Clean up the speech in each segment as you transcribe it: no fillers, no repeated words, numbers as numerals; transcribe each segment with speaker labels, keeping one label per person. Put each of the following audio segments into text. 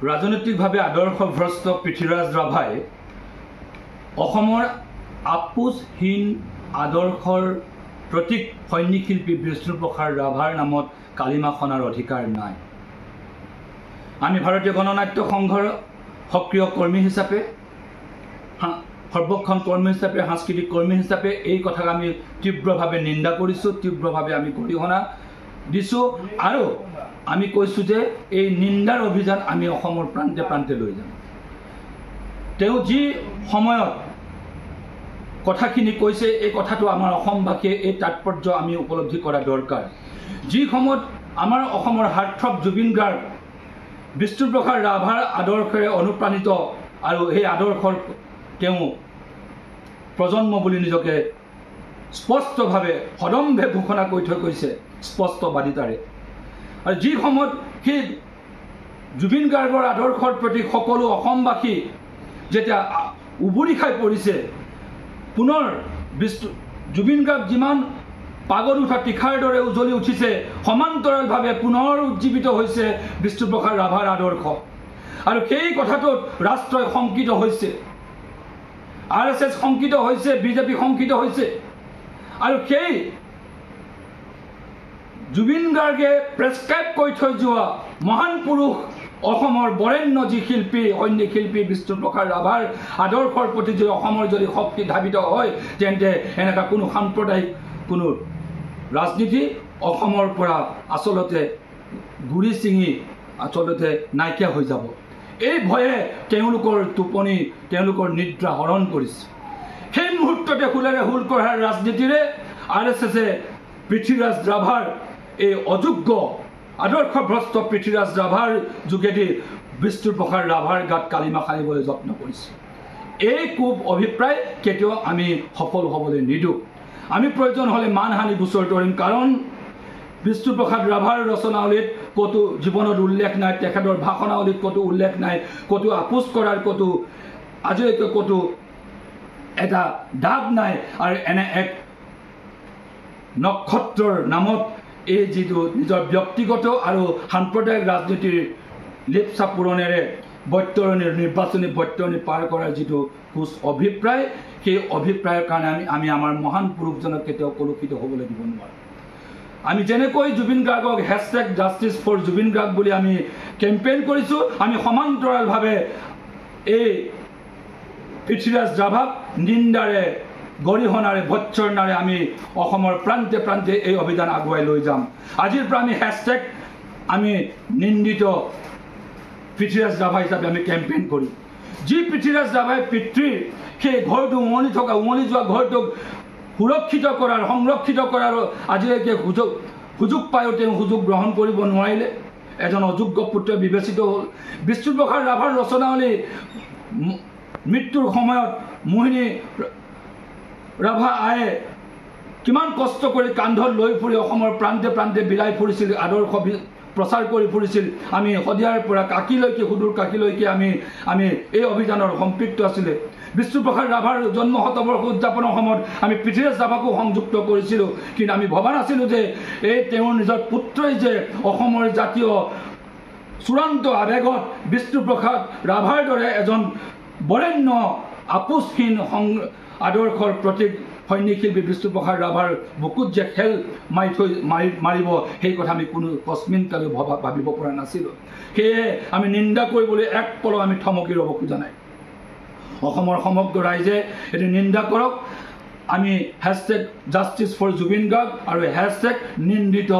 Speaker 1: ৰাজনৈতিকভাৱে আদৰ্শভ্ৰষ্ট পৃথ্বীৰাজ ৰাভাই অসমৰ আপোচহীন আদৰ্শৰ প্ৰতীক সৈনিক শিল্পী বিষ্ণুপ্ৰসাদ ৰাভাৰ নামত কালিমা খনাৰ অধিকাৰ নাই। আমি ভাৰতীয় গণনাট্য সংঘৰ সক্ৰিয় কৰ্মী হিচাপে, সৰ্বক্ষণ কৰ্মী হিচাপে, সাংস্কৃতিক কৰ্মী হিচাপে এই কথাক আমি তীব্ৰভাৱে নিন্দা কৰিছোঁ, তীব্ৰভাৱে আমি গৰিহণা দিছোঁ আৰু আমি কৈছোঁ যে এই নিন্দাৰ অভিযান আমি অসমৰ প্ৰান্তে প্ৰান্তে লৈ যাম। তেওঁ যি সময়ত কথাখিনি কৈছে এই কথাটো আমাৰ অসমবাসীয়ে এই তাৎপৰ্য আমি উপলব্ধি কৰা দৰকাৰ। যি সময়ত আমাৰ অসমৰ হাৰ্থক জুবিন গাৰ্গ বিষ্ণুপ্ৰসাদ ৰাভাৰ আদৰ্শৰে অনুপ্ৰাণিত আৰু এই আদৰ্শৰ তেওঁ প্ৰজন্ম বুলি নিজকে স্পষ্টভাৱে সদম্ভে ঘোষণা কৰি থৈ গৈছে স্পষ্টবাদিতাৰে। আৰু যি সময়ত সেই জুবিন গাৰ্গৰ আদৰ্শৰ প্ৰতি সকলো অসমবাসী যেতিয়া উবুৰি খাই পৰিছে, পুনৰ জুবিন গাৰ্গ যিমান পাগল উঠা তীখাৰ দৰে উজ্বলি উঠিছে, সমান্তৰালভাৱে পুনৰ উজ্জীৱিত হৈছে বিষ্ণুপ্ৰসাদ ৰাভাৰ আদৰ্শ। আৰু সেই কথাটোত ৰাষ্ট্ৰই শংকিত হৈছে, RSS শংকিত হৈছে, বিজেপি শংকিত হৈছে। আৰু সেই জুবিন গাৰ্গে প্ৰেছক্ৰাইব কৰি থৈ যোৱা মহান পুৰুষ অসমৰ বৰেণ্য যি শিল্পী সৈনিক শিল্পী বিষ্ণুপ্ৰসাদ ৰাভাৰ আদৰ্শৰ প্ৰতি যদি অসমৰ যদি শক্তি ধাবিত হয়, তেন্তে এনেকুৱা কোনো সাম্প্ৰদায়িক কোনো ৰাজনীতি অসমৰ পৰা আচলতে গুৰি ছিঙি আচলতে নাইকিয়া হৈ যাব। এই ভয়ে তেওঁলোকৰ টোপনি, তেওঁলোকৰ নিদ্ৰা হৰণ কৰিছে। সেই মুহূৰ্ততে হুলেৰে হুল কৰাৰ ৰাজনীতিৰে RSSে পৃথ্বীৰাজ ৰাভাৰ এই অযোগ্য আদৰ্শভ্ৰষ্ট পৃথ্বীৰাজ ৰাভাৰ যোগেদি বিষ্ণুপ্ৰসাদ ৰাভাৰ গাত কালিমা সানিবলৈ যত্ন কৰিছে। এই খুব অভিপ্ৰায় কেতিয়াও আমি সফল হ'বলৈ নিদিওঁ। আমি প্ৰয়োজন হ'লে মানহানি গোচৰ তৰিম, কাৰণ বিষ্ণুপ্ৰসাদ ৰাভাৰ ৰচনাৱলীত ক'তো জীৱনত উল্লেখ নাই, তেখেতৰ ভাষণাৱলীত ক'তো উল্লেখ নাই, ক'তো আপোচ কৰাৰ ক'তো আজিলৈকে ক'তো এটা দাগ নাই। আৰু এনে এক নক্ষত্ৰৰ নামত এই যিটো নিজৰ ব্যক্তিগত আৰু সাম্প্ৰদায়িক ৰাজনীতিৰ লিপচা পূৰণেৰে বৈতৰণিৰ নিৰ্বাচনী বৈতৰণি পাৰ কৰাৰ যিটো কুচ অভিপ্ৰায়, সেই অভিপ্ৰায়ৰ কাৰণে আমি আমাৰ মহান পুৰুষজনক কেতিয়াও কলুষিত হ'বলৈ দিব নোৱাৰোঁ। আমি যেনেকৈ জুবিন গাৰ্গক #জাষ্টিছ ফৰ জুবিন গাৰ্গ বুলি আমি কেম্পেইন কৰিছোঁ, আমি সমান্তৰালভাৱে এই পৃথ্বীৰাজ ৰাভাক নিন্দাৰে গৰিহণাৰে ভৎসৰ্ণাৰে আমি অসমৰ প্ৰান্তে প্ৰান্তে এই অভিযান আগুৱাই লৈ যাম। আজিৰ পৰা আমি নিন্দিত পৃথ্বীৰাজ ৰাভা হিচাপে আমি কেম্পেইন কৰিম। যি পৃথ্বীৰাজ ৰাভাই পিতৃৰ সেই ঘৰটো উমলি যোৱা ঘৰটোক সুৰক্ষিত কৰাৰ, সংৰক্ষিত কৰাৰ আজিলৈকে সুযোগ পায়ো তেওঁ সুযোগ গ্ৰহণ কৰিব নোৱাৰিলে, এজন অযোগ্য পুত্ৰ বিবেচিত হ'ল। বিষ্ণুপ্ৰসাদ ৰাভাৰ ৰচনাৱলী মৃত্যুৰ সময়ত মোহিনী ৰাভা আয়ে কিমান কষ্ট কৰি কান্ধত লৈ ফুৰি অসমৰ প্ৰান্তে প্ৰান্তে বিলাই ফুৰিছিল, আদৰ্শ প্ৰচাৰ কৰি ফুৰিছিল। আমি শদিয়াৰ পৰা কাকিলৈকে, সুদূৰ কাকিলৈকে আমি এই অভিযানৰ সম্পৃক্ত আছিলে। বিষ্ণুপ্ৰসাদ ৰাভাৰ জন্ম শতবৰ্ষ উদযাপনৰ সময়ত আমি পৃথ্বীৰাজ ৰাভাকো সংযুক্ত কৰিছিলোঁ, কিন্তু আমি ভবা নাছিলোঁ যে এই তেওঁৰ নিজৰ পুত্ৰই যে অসমৰ জাতীয় চূড়ান্ত আৱেগত বিষ্ণুপ্ৰসাদ ৰাভাৰ দৰে এজন বৰেণ্য আপোচহীন আদৰ্শৰ প্ৰতীক সৈনিক শিল্পী বিষ্ণুপ্ৰসাদ ৰাভাৰ বুকুত যে খেল মাৰিব, সেই কথা আমি কোনো কস্মিনকালে ভাবিব পৰা নাছিলোঁ। সেয়ে আমি নিন্দা কৰিবলৈ এক পল আমি থমকি ৰ'ব খোজা নাই। অসমৰ সমগ্ৰ ৰাইজে এটি নিন্দা কৰক। আমি #জাষ্টিছ ফৰ জুবিন গাৰ্গ আৰু নিন্দিত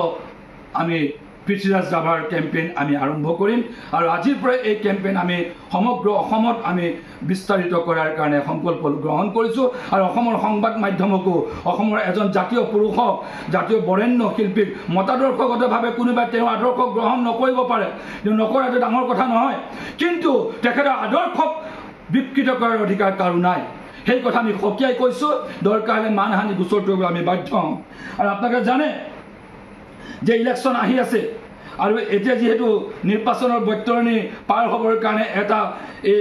Speaker 1: আমি পৃথ্বীৰাজ ৰাভাৰ কেম্পেইন আমি আৰম্ভ কৰিম। আৰু আজিৰ পৰা এই কেম্পেইন আমি সমগ্ৰ অসমত আমি বিস্তাৰিত কৰাৰ কাৰণে সংকল্প গ্ৰহণ কৰিছোঁ। আৰু অসমৰ সংবাদ মাধ্যমকো অসমৰ এজন জাতীয় পুৰুষক, জাতীয় বৰেণ্য শিল্পীক মতাদৰ্শগতভাৱে কোনোবাই তেওঁৰ আদৰ্শ গ্ৰহণ নকৰিব পাৰে, নকৰাটো ডাঙৰ কথা নহয়, কিন্তু তেখেতৰ আদৰ্শক বিকৃত কৰাৰ অধিকাৰ কাৰো নাই। সেই কথা আমি সকীয়াই কৈছোঁ। দৰকাৰ হ'লে মানহানি গোচৰ তৰিবলৈ আমি বাধ্য হ'ম। আৰু আপোনালোকে জানে যে ইলেকশ্যন আহি আছে, আৰু এতিয়া যিহেতু নিৰ্বাচনৰ বৈতৰণি পাৰ হ'বৰ কাৰণে এটা এই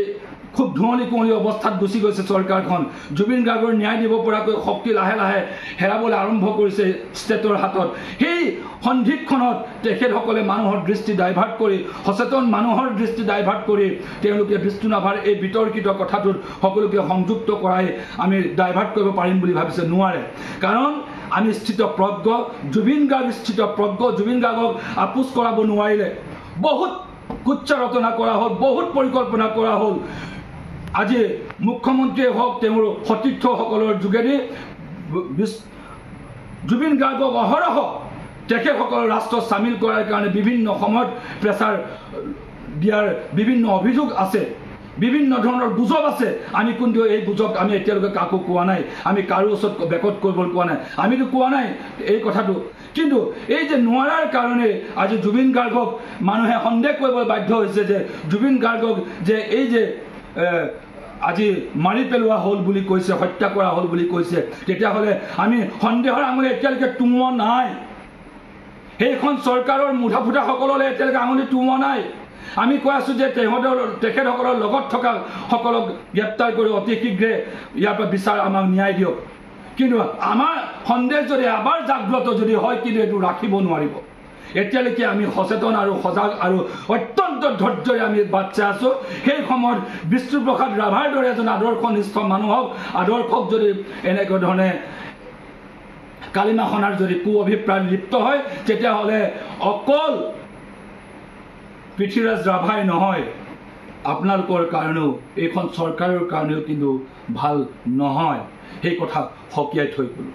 Speaker 1: খুব ধুঁৱলি কুঁৱলী অৱস্থাত গুচি গৈছে চৰকাৰখন জুবিন গাৰ্গৰ ন্যায় দিব পৰাকৈ শক্তি লাহে লাহে হেৰাবলৈ আৰম্ভ কৰিছে ষ্টেটৰ হাতত সেই সন্ধিক্ষণত তেখেতসকলে মানুহৰ দৃষ্টি ডাইভাৰ্ট কৰি সচেতন মানুহৰ দৃষ্টি ডাইভাৰ্ট কৰি তেওঁলোকে বিষ্ণু ৰাভাৰ এই বিতৰ্কিত কথাটোত সকলোকে সংযুক্ত কৰাই আমি ডাইভাৰ্ট কৰিব পাৰিম বুলি ভাবিছে নোৱাৰে কাৰণ আমি স্থিতপ্ৰজ্ঞ জুবিন গাৰ্গ স্থিতপ্ৰজ্ঞ জুবিন গাৰ্গক আপোচ কৰাব নোৱাৰিলে বহুত কুচ্চা ৰচনা কৰা হ'ল বহুত পৰিকল্পনা কৰা হ'ল আজি মুখ্যমন্ত্ৰীয়ে হওক তেওঁৰ সতীৰ্থসকলৰ যোগেদি জুবিন গাৰ্গক অহৰহ তেখেতসকলৰ ৰাষ্ট্ৰত চামিল কৰাৰ কাৰণে বিভিন্ন সময়ত প্ৰেছাৰ দিয়াৰ বিভিন্ন অভিযোগ আছে বিভিন্ন ধৰণৰ গুজব আছে আমি কিন্তু এই গুজব আমি এতিয়ালৈকে কাকো কোৱা নাই আমি কাৰো ওচৰত বেকত কৰিবলৈ কোৱা নাই আমিতো কোৱা নাই এই কথাটো কিন্তু এই যে নোৱাৰাৰ কাৰণে আজি জুবিন গাৰ্গক মানুহে সন্দেহ কৰিবলৈ বাধ্য হৈছে যে জুবিন গাৰ্গক যে এই যে আজি মাৰি পেলোৱা হ'ল বুলি কৈছে হত্যা কৰা হ'ল বুলি কৈছে তেতিয়াহ'লে আমি সন্দেহৰ আঙুলি এতিয়ালৈকে টুমোৱা নাই সেইখন চৰকাৰৰ মুঠা ফুটাসকললৈ এতিয়ালৈকে আঙুলি টুমোৱা নাই আমি কৈ আছোঁ যে তেখেতসকলৰ লগত থকা সকলক গ্ৰেপ্তাৰ কৰি অতি শীঘ্ৰে ইয়াৰ পৰা বিচাৰ আমাক ন্যায় দিয়ক কিন্তু আমাৰ সন্দেহ যদি এবাৰ জাগ্ৰত যদি হয় কিন্তু এইটো ৰাখিব নোৱাৰিব এতিয়ালৈকে আমি সচেতন আৰু সজাগ আৰু অত্যন্ত ধৈৰ্যৰে আমি বাট চাই আছোঁ সেই সময়ত বিষ্ণুপ্ৰসাদ ৰাভাৰ দৰে এজন আদৰ্শনিষ্ঠ মানুহক আদৰ্শক যদি এনেকুৱা ধৰণে কালিমাখনাৰ যদি কু অভিপ্ৰায় লিপ্ত হয় তেতিয়াহ'লে অকল পৃথ্বীৰাজ ৰাভাই নহয় আপোনালোকৰ কাৰণেও এইখন চৰকাৰৰ কাৰণেও কিন্তু ভাল নহয় সেই কথা সকীয়াই থৈ গ'লোঁ